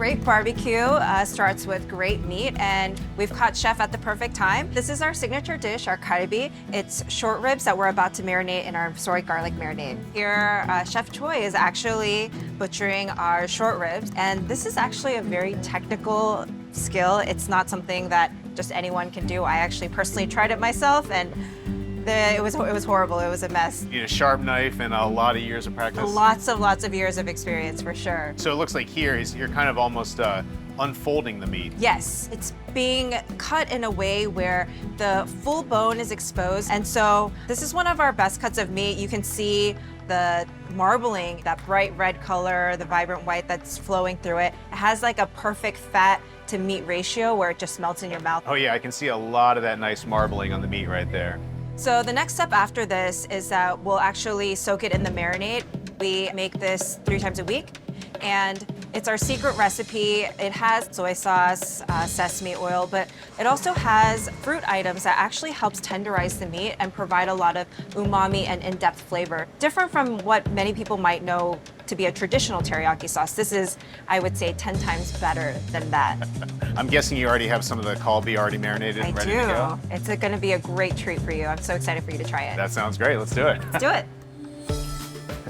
Great barbecue starts with great meat, and we've caught Chef at the perfect time. This is our signature dish, our Galbi. It's short ribs that we're about to marinate in our soy garlic marinade. Here, Chef Choi is actually butchering our short ribs, and this is actually a very technical skill. It's not something that just anyone can do. I actually personally tried it myself, and it was horrible. It was a mess. You need a sharp knife and a lot of years of practice. Lots of years of experience for sure. So it looks like here you're kind of almost unfolding the meat. Yes, it's being cut in a way where the full bone is exposed. And so this is one of our best cuts of meat. You can see the marbling, that bright red color, the vibrant white that's flowing through it. It has like a perfect fat to meat ratio where it just melts in your mouth. Oh yeah, I can see a lot of that nice marbling on the meat right there. So the next step after this is that we'll actually soak it in the marinade. We make this 3 times a week, and it's our secret recipe. It has soy sauce, sesame oil, but it also has fruit items that actually helps tenderize the meat and provide a lot of umami and in-depth flavor. Different from what many people might know to be a traditional teriyaki sauce. This is, I would say, 10 times better than that. I'm guessing you already have some of the Galbi already marinated and ready to go. It's going to be a great treat for you. I'm so excited for you to try it. That sounds great. Let's do it. Let's do it.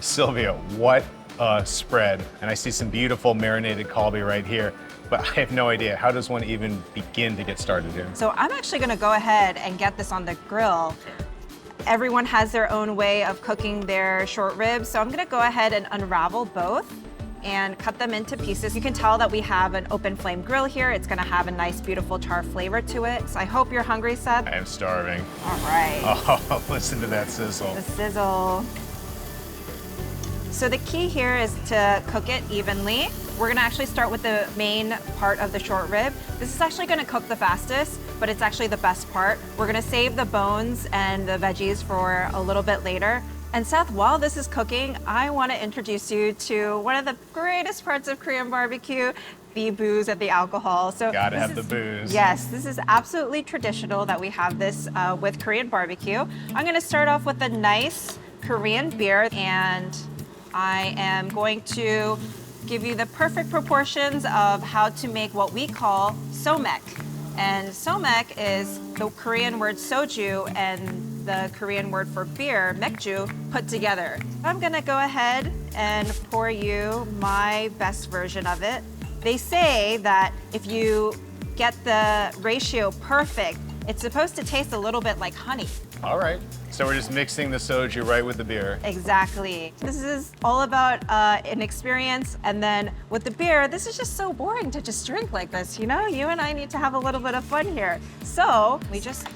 Sylvia, what a spread. And I see some beautiful marinated Galbi right here, but I have no idea. How does one even begin to get started here? So I'm actually going to go ahead and get this on the grill. Everyone has their own way of cooking their short ribs, so I'm going to go ahead and unravel both and cut them into pieces. You can tell that we have an open flame grill here. It's going to have a nice, beautiful char flavor to it. So I hope you're hungry, Seth. I am starving. All right. Oh, listen to that sizzle. The sizzle. So the key here is to cook it evenly. We're gonna actually start with the main part of the short rib. This is actually gonna cook the fastest, but it's actually the best part. We're gonna save the bones and the veggies for a little bit later. And Seth, while this is cooking, I wanna introduce you to one of the greatest parts of Korean barbecue, the booze and the alcohol. So gotta have the booze. Yes, this is absolutely traditional that we have this with Korean barbecue. I'm gonna start off with a nice Korean beer, and I am going to give you the perfect proportions of how to make what we call somaek. And somaek is the Korean word soju and the Korean word for beer, mekju, put together. I'm gonna go ahead and pour you my best version of it. They say that if you get the ratio perfect, it's supposed to taste a little bit like honey. All right. So we're just mixing the soju right with the beer. Exactly. This is all about an experience. And then with the beer, this is just so boring to just drink like this, you know? You and I need to have a little bit of fun here. So we just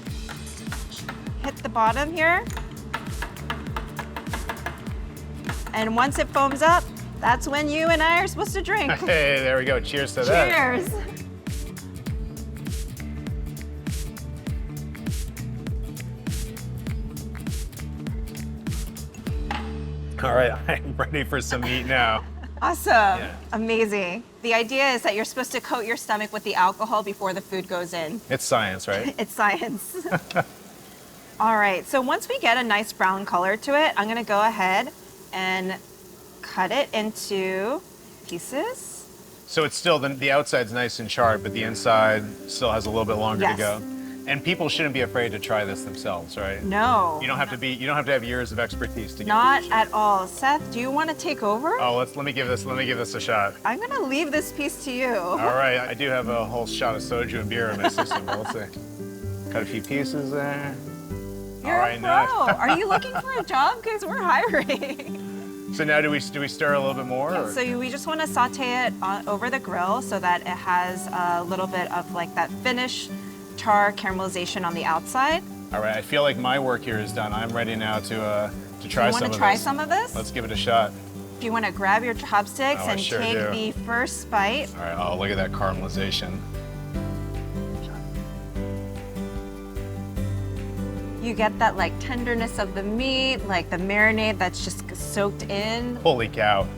hit the bottom here. And once it foams up, that's when you and I are supposed to drink. Hey, there we go. Cheers to that. Cheers. All right, I'm ready for some meat now. Awesome. Yeah. Amazing. The idea is that you're supposed to coat your stomach with the alcohol before the food goes in. It's science, right? It's science. All right, so once we get a nice brown color to it, I'm gonna go ahead and cut it into pieces. So it's still, the outside's nice and sharp, but the inside still has a little bit longer to go. And people shouldn't be afraid to try this themselves, right? No. You don't have to have years of expertise to get Not this. at all. Seth, do you want to take over? Oh, let me give this a shot. I'm gonna leave this piece to you. All right, I do have a whole shot of soju and beer in my system. Well, let's see. Cut a few pieces there. You're all right, a pro. nice. Are you looking for a job? Because we're hiring. So now do we stir a little bit more? Or? So we just want to saute it over the grill so that it has a little bit of like that finish char caramelization on the outside. All right, I feel like my work here is done. I'm ready now to try some of this. You want to try some of this? Let's give it a shot. If you want to grab your chopsticks Oh, I and sure take do. the first bite. All right, oh, look at that caramelization. You get that like tenderness of the meat, like the marinade that's just soaked in. Holy cow,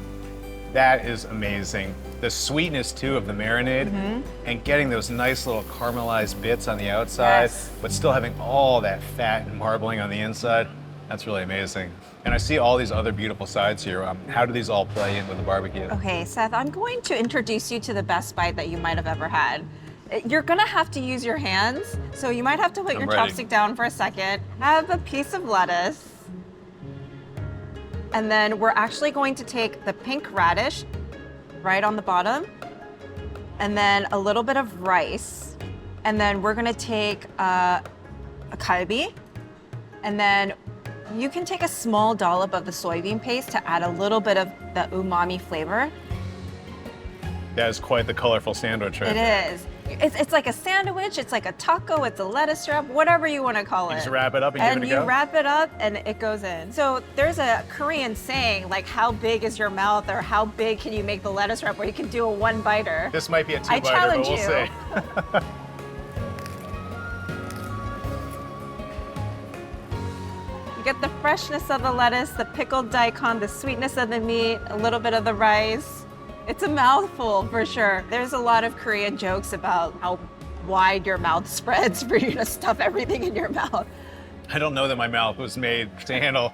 that is amazing. The sweetness too of the marinade and getting those nice little caramelized bits on the outside, Yes. but still having all that fat and marbling on the inside. That's really amazing. And I see all these other beautiful sides here. How do these all play in with the barbecue? Okay, Seth, I'm going to introduce you to the best bite that you might have ever had. You're gonna have to use your hands, so you might have to put your ready. chopstick down for a second. Have a piece of lettuce. And then we're actually going to take the pink radish right on the bottom, and then a little bit of rice. And then we're gonna take a galbi, and then you can take a small dollop of the soybean paste to add a little bit of the umami flavor. That is quite the colorful sandwich right It there. is. It's like a sandwich, it's like a taco, it's a lettuce wrap, whatever you want to call it. You just wrap it up and give it a go? you wrap it up and it goes in. So there's a Korean saying, like, how big is your mouth, or how big can you make the lettuce wrap, where you can do a one-biter. This might be a I two-biter, but challenge we'll you. see. You get the freshness of the lettuce, the pickled daikon, the sweetness of the meat, a little bit of the rice. It's a mouthful for sure. There's a lot of Korean jokes about how wide your mouth spreads for you to stuff everything in your mouth. I don't know that my mouth was made to handle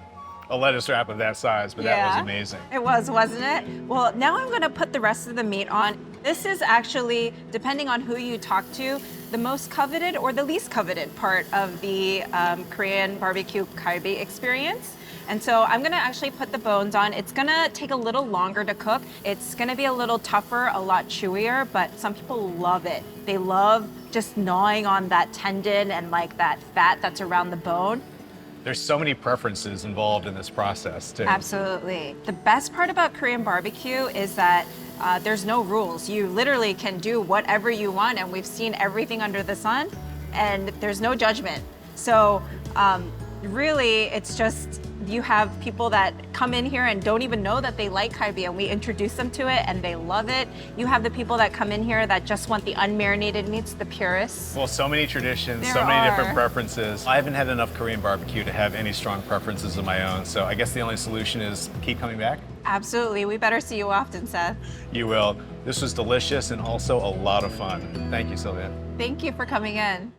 a lettuce wrap of that size, but that was amazing. It was, wasn't it? Well, now I'm gonna put the rest of the meat on. This is actually, depending on who you talk to, the most coveted or the least coveted part of the Korean barbecue galbi experience. And so I'm gonna actually put the bones on. It's gonna take a little longer to cook. It's gonna be a little tougher, a lot chewier, but some people love it. They love just gnawing on that tendon and like that fat that's around the bone. There's so many preferences involved in this process, too. Absolutely. The best part about Korean barbecue is that there's no rules. You literally can do whatever you want, and we've seen everything under the sun, and there's no judgment. So really, it's just, you have people that come in here and don't even know that they like galbi, and we introduce them to it and they love it. You have the people that come in here that just want the unmarinated meats, the purists. Well, so many traditions, There so many different are. preferences. I haven't had enough Korean barbecue to have any strong preferences of my own, so I guess the only solution is keep coming back. Absolutely. We better see you often, Seth. You will. This was delicious and also a lot of fun. Thank you, Sylvia. Thank you for coming in.